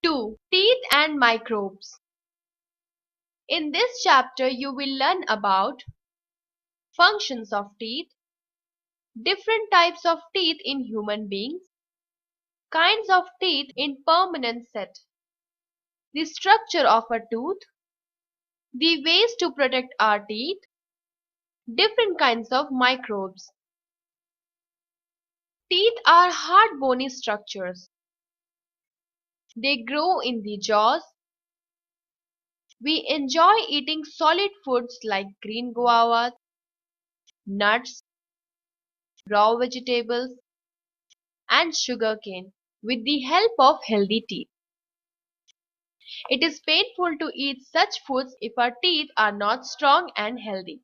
2. Teeth and microbes. In this chapter, you will learn about functions of teeth, different types of teeth in human beings, kinds of teeth in permanent set, the structure of a tooth, the ways to protect our teeth, different kinds of microbes. Teeth are hard bony structures. They grow in the jaws. We enjoy eating solid foods like green guavas, nuts, raw vegetables, and sugarcane with the help of healthy teeth. It is painful to eat such foods if our teeth are not strong and healthy.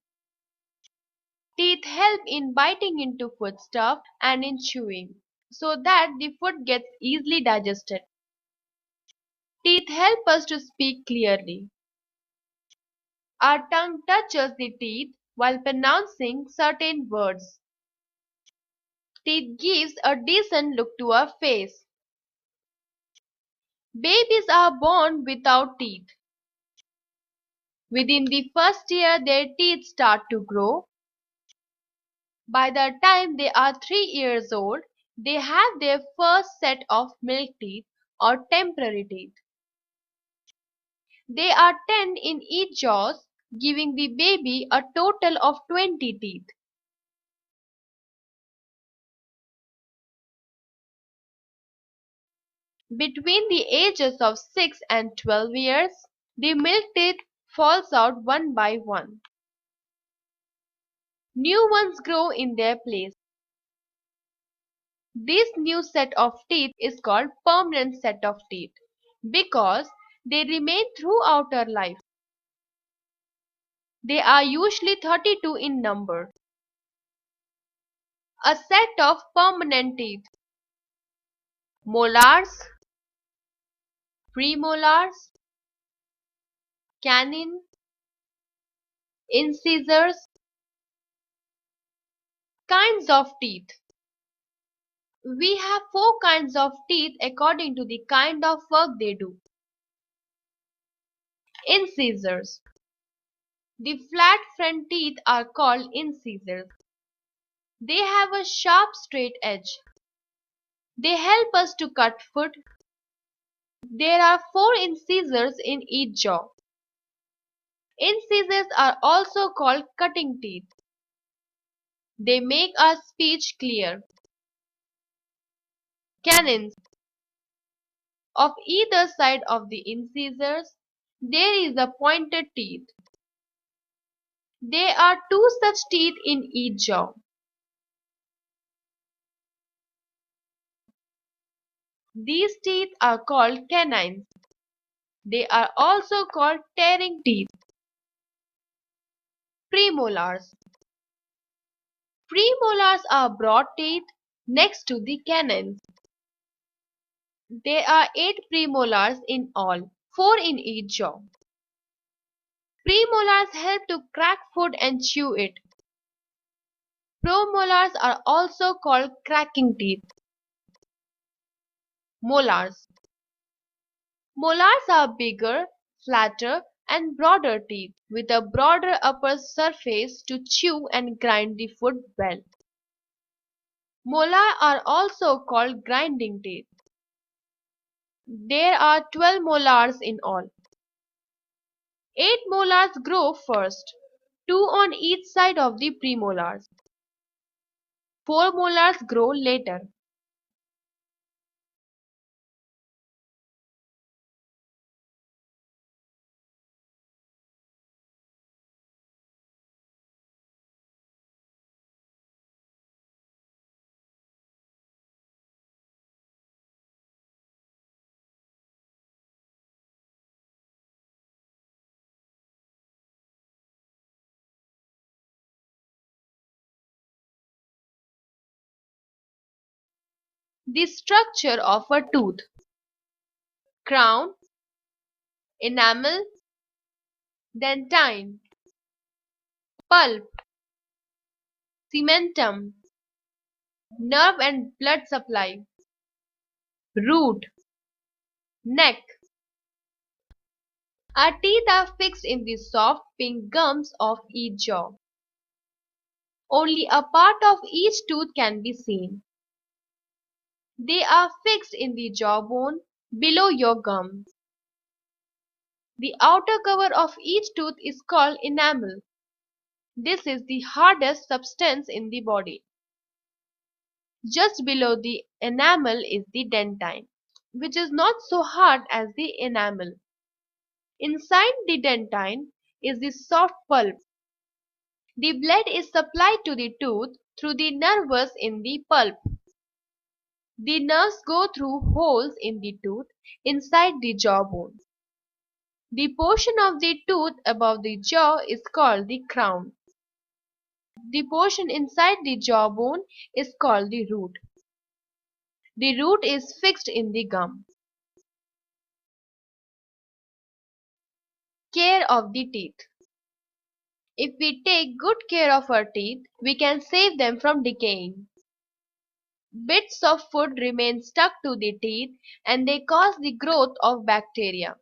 Teeth help in biting into foodstuff and in chewing so that the food gets easily digested. Teeth help us to speak clearly. Our tongue touches the teeth while pronouncing certain words. Teeth gives a decent look to our face. Babies are born without teeth. Within the first year, their teeth start to grow. By the time they are 3 years old, they have their first set of milk teeth or temporary teeth. There are 10 in each jaws, giving the baby a total of 20 teeth. Between the ages of 6 and 12 years, the milk teeth falls out one by one. New ones grow in their place. This new set of teeth is called permanent set of teeth because they remain throughout our life. They are usually 32 in number. A set of permanent teeth. Molars, premolars, canine, incisors. Kinds of teeth. We have 4 kinds of teeth according to the kind of work they do. Incisors. The flat front teeth are called incisors. They have a sharp straight edge. They help us to cut food. There are 4 incisors in each jaw. Incisors are also called cutting teeth. They make our speech clear. Canines. Of either side of the incisors, there is a pointed teeth. There are 2 such teeth in each jaw. These teeth are called canines. They are also called tearing teeth. Premolars. Premolars are broad teeth next to the canines. There are 8 premolars in all, 4 in each jaw. Premolars help to crack food and chew it. Premolars are also called cracking teeth. Molars. Molars are bigger, flatter, and broader teeth with a broader upper surface to chew and grind the food well. Molars are also called grinding teeth. There are 12 molars in all. 8 molars grow first, 2 on each side of the premolars. 4 molars grow later. The structure of a tooth. Crown, enamel, dentine, pulp, cementum, nerve and blood supply, root, Neck. Our teeth are fixed in the soft pink gums of each jaw. Only a part of each tooth can be seen. They are fixed in the jawbone below your gums. The outer cover of each tooth is called enamel. This is the hardest substance in the body. Just below the enamel is the dentine, which is not so hard as the enamel. Inside the dentine is the soft pulp. The blood is supplied to the tooth through the nerves in the pulp. The nerves go through holes in the tooth inside the jawbone. The portion of the tooth above the jaw is called the crown. The portion inside the jawbone is called the root. The root is fixed in the gum. Care of the teeth. If we take good care of our teeth, we can save them from decaying. Bits of food remain stuck to the teeth and they cause the growth of bacteria.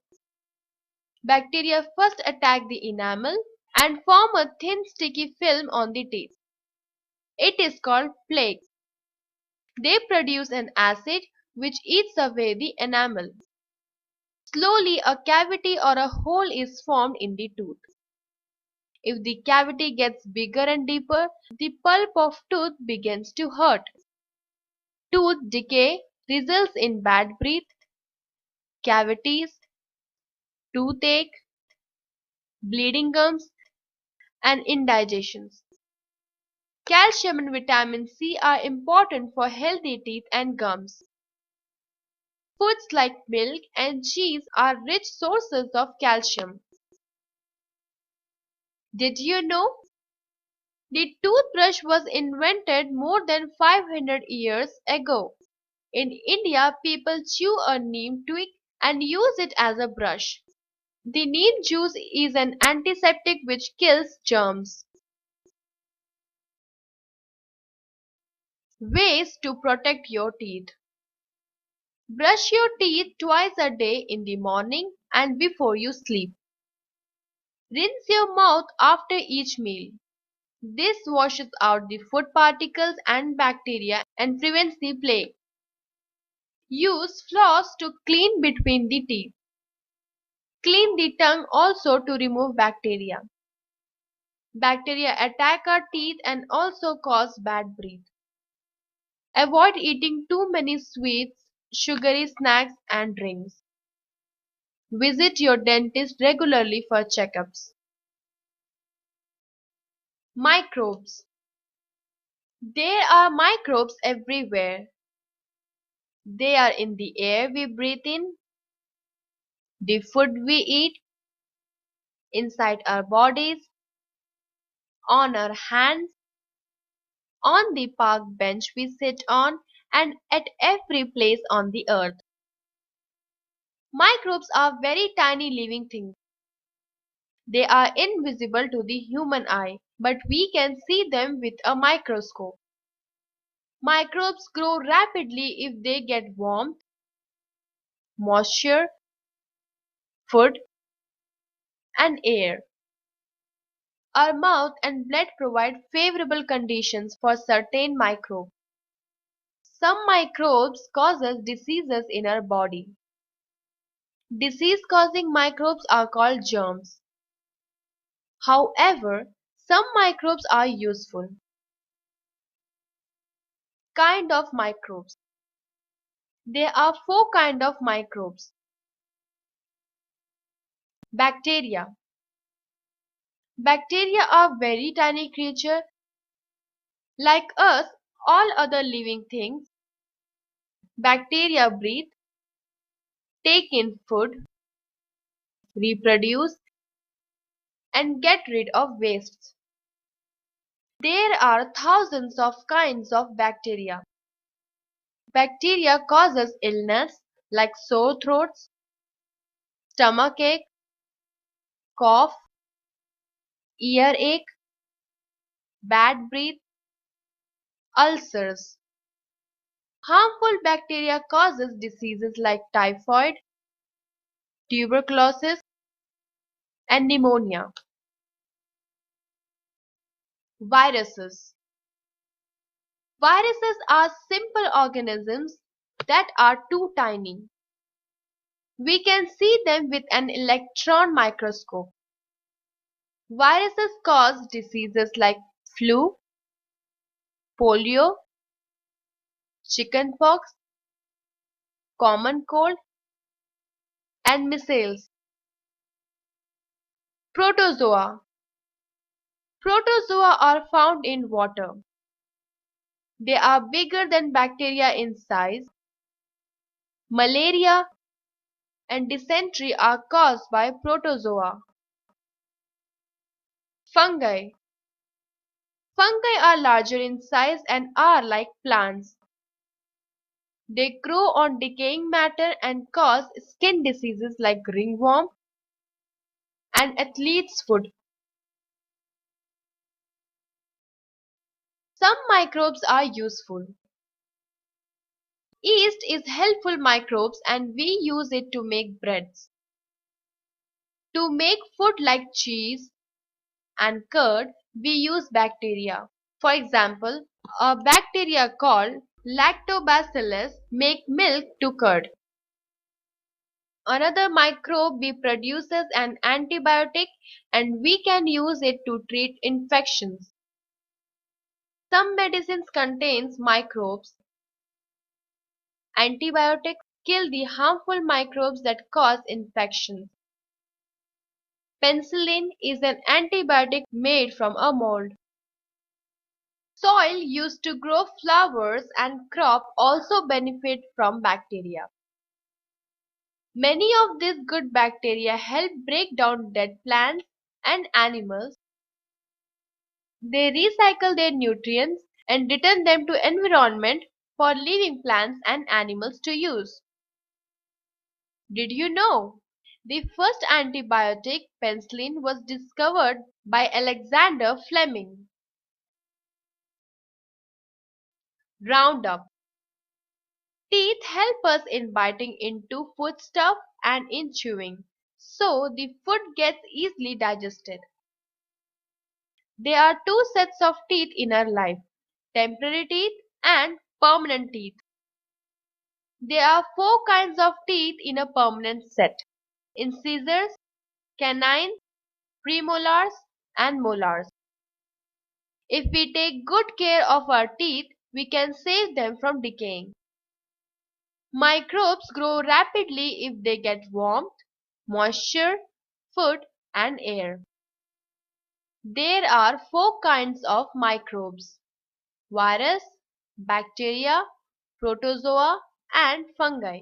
Bacteria first attack the enamel and form a thin sticky film on the teeth. It is called plaque. They produce an acid which eats away the enamel. Slowly a cavity or a hole is formed in the tooth. If the cavity gets bigger and deeper, the pulp of tooth begins to hurt. Tooth decay results in bad breath, cavities, toothache, bleeding gums, and indigestions. Calcium and vitamin C are important for healthy teeth and gums. Foods like milk and cheese are rich sources of calcium. Did you know? The toothbrush was invented more than 500 years ago. In India, people chew a neem twig and use it as a brush. The neem juice is an antiseptic which kills germs. Ways to protect your teeth. Brush your teeth twice a day in the morning and before you sleep. Rinse your mouth after each meal. This washes out the food particles and bacteria and prevents the plague. Use floss to clean between the teeth. Clean the tongue also to remove bacteria. Bacteria attack our teeth and also cause bad breath. Avoid eating too many sweets, sugary snacks and drinks. Visit your dentist regularly for checkups. Microbes. There are microbes everywhere. They are in the air we breathe in, the food we eat, inside our bodies, on our hands, on the park bench we sit on, and at every place on the earth. Microbes are very tiny living things. They are invisible to the human eye, but we can see them with a microscope. Microbes grow rapidly if they get warmth, moisture, food, and air. Our mouth and blood provide favorable conditions for certain microbes. Some microbes cause us diseases in our body. Disease-causing microbes are called germs. However, some microbes are useful. Kind of microbes. There are four kinds of microbes. Bacteria. Bacteria are very tiny creatures. Like us, all other living things, bacteria breathe, take in food, reproduce, and get rid of wastes. There are thousands of kinds of bacteria. Bacteria causes illness like sore throats, stomachache, cough, earache, bad breath, ulcers. Harmful bacteria causes diseases like typhoid, tuberculosis, and pneumonia. Viruses. Viruses are simple organisms that are too tiny. We can see them with an electron microscope. Viruses cause diseases like flu, polio, chickenpox, common cold, and measles. Protozoa. Protozoa are found in water. They are bigger than bacteria in size. Malaria and dysentery are caused by protozoa. Fungi. Fungi are larger in size and are like plants. They grow on decaying matter and cause skin diseases like ringworm and athlete's foot. Some microbes are useful. Yeast is helpful microbes and we use it to make breads. To make food like cheese and curd, we use bacteria. For example, a bacteria called Lactobacillus make milk to curd. Another microbe produces an antibiotic and we can use it to treat infections. Some medicines contains microbes. Antibiotics kill the harmful microbes that cause infections. Penicillin is an antibiotic made from a mold. Soil used to grow flowers and crop also benefit from bacteria. Many of these good bacteria help break down dead plants and animals. They recycle their nutrients and return them to environment for living plants and animals to use. Did you know? The first antibiotic, penicillin, was discovered by Alexander Fleming. Roundup. Teeth help us in biting into foodstuff and in chewing, so the food gets easily digested. There are two sets of teeth in our life, temporary teeth and permanent teeth. There are four kinds of teeth in a permanent set: incisors, canines, premolars, and molars. If we take good care of our teeth, we can save them from decaying. Microbes grow rapidly if they get warmth, moisture, food, and air. There are four kinds of microbes: virus, bacteria, protozoa, and fungi.